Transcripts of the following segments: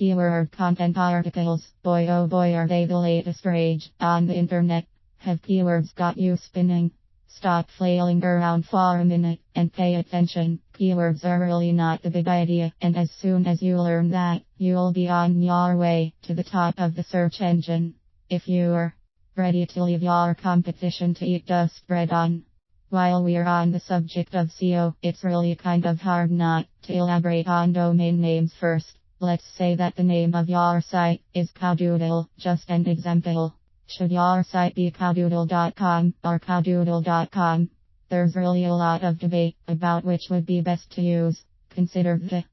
Keyword content articles. Boy oh boy, are they the latest rage on the internet. Have keywords got you spinning? Stop flailing around for a minute and pay attention. Keywords are really not the big idea, and as soon as you learn that, you'll be on your way to the top of the search engine. If you're ready to leave your competition to eat dust bread on. While we're on the subject of SEO, it's really kind of hard not to elaborate on domain names first. Let's say that the name of your site is Cowdoodle, just an example. Should your site be cowdoodle.com or cowdoodle.com? There's really a lot of debate about which would be best to use. Consider the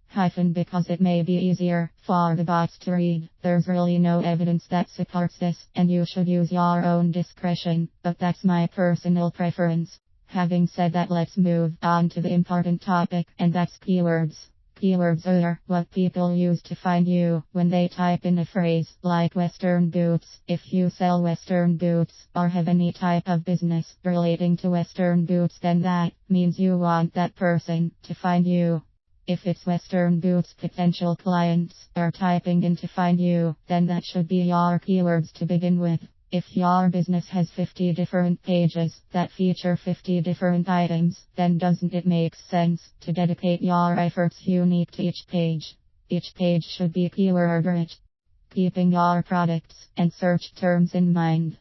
hyphen because it may be easier for the bots to read. There's really no evidence that supports this, and you should use your own discretion, but that's my personal preference. Having said that, let's move on to the important topic, and that's keywords. Keywords are what people use to find you when they type in a phrase like Western boots. If you sell Western boots or have any type of business relating to Western boots, then that means you want that person to find you. If it's Western boots potential clients are typing in to find you, then that should be your keywords to begin with. If your business has 50 different pages that feature 50 different items, then doesn't it make sense to dedicate your efforts unique to each page? Each page should be keyword rich, keeping your products and search terms in mind.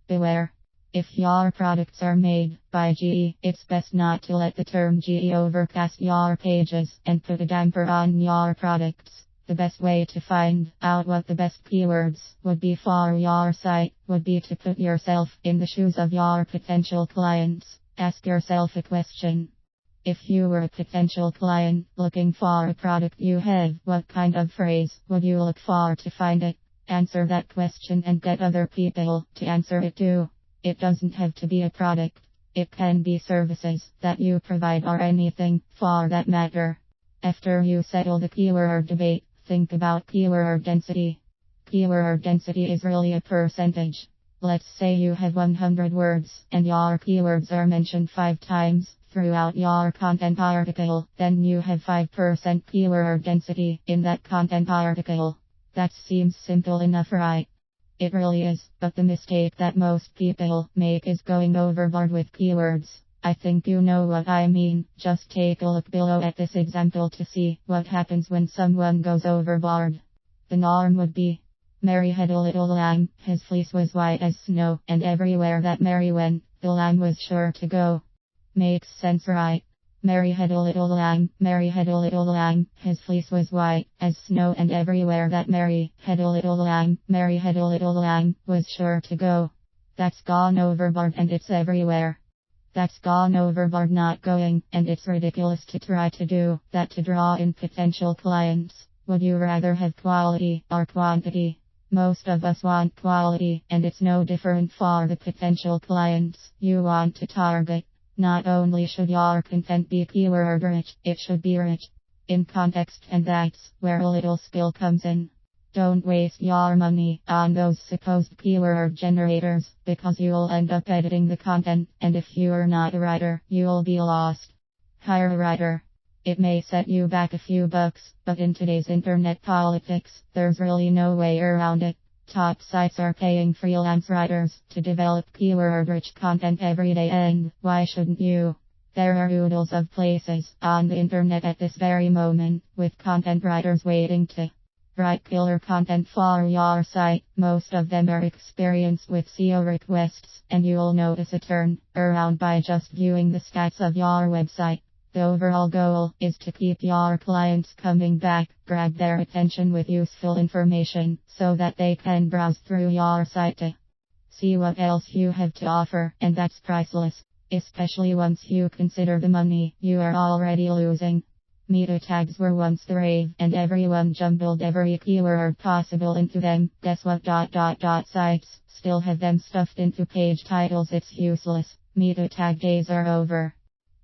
Beware. If your products are made by GE, it's best not to let the term GE overcast your pages and put a damper on your products. The best way to find out what the best keywords would be for your site would be to put yourself in the shoes of your potential clients. Ask yourself a question. If you were a potential client looking for a product you have, what kind of phrase would you look for to find it? Answer that question and get other people to answer it too. It doesn't have to be a product. It can be services that you provide or anything for that matter. After you settle the keyword debate, think about keyword density. Keyword density is really a percentage. Let's say you have 100 words and your keywords are mentioned 5 times throughout your content article, then you have 5% keyword density in that content article. That seems simple enough, right? It really is, but the mistake that most people make is going overboard with keywords. I think you know what I mean. Just take a look below at this example to see what happens when someone goes overboard. The norm would be, Mary had a little lamb, his fleece was white as snow, and everywhere that Mary went, the lamb was sure to go. Makes sense, right? Mary had a little lamb, Mary had a little lamb, his fleece was white as snow, and everywhere that Mary had a little lamb, Mary had a little lamb, was sure to go. That's gone overboard and it's everywhere. That's gone overboard, not going, and it's ridiculous to try to do that to draw in potential clients. Would you rather have quality or quantity? Most of us want quality, and it's no different for the potential clients you want to target. Not only should your content be keyword rich, it should be rich in context, and that's where a little skill comes in. Don't waste your money on those supposed keyword generators, because you'll end up editing the content, and if you're not a writer, you'll be lost. Hire a writer. It may set you back a few bucks, but in today's internet politics, there's really no way around it. Top sites are paying freelance writers to develop keyword-rich content every day, and why shouldn't you? There are oodles of places on the internet at this very moment with content writers waiting to write killer content for your site. Most of them are experienced with SEO requests, and you'll notice a turn around by just viewing the stats of your website. The overall goal is to keep your clients coming back, grab their attention with useful information, so that they can browse through your site to see what else you have to offer, and that's priceless, especially once you consider the money you are already losing. Meta tags were once the rave, and everyone jumbled every keyword possible into them. Guess what? Sites still have them stuffed into page titles. It's useless. Meta tag days are over.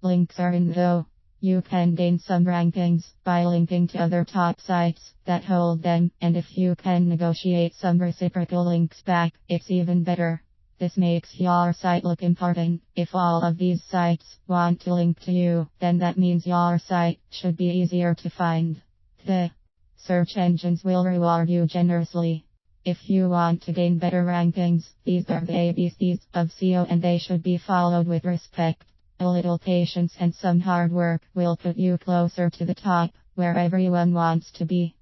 Links are in though. You can gain some rankings by linking to other top sites that hold them, and if you can negotiate some reciprocal links back, it's even better. This makes your site look important. If all of these sites want to link to you, then that means your site should be easier to find. The search engines will reward you generously. If you want to gain better rankings, these are the ABCs of SEO and they should be followed with respect. A little patience and some hard work will put you closer to the top, where everyone wants to be.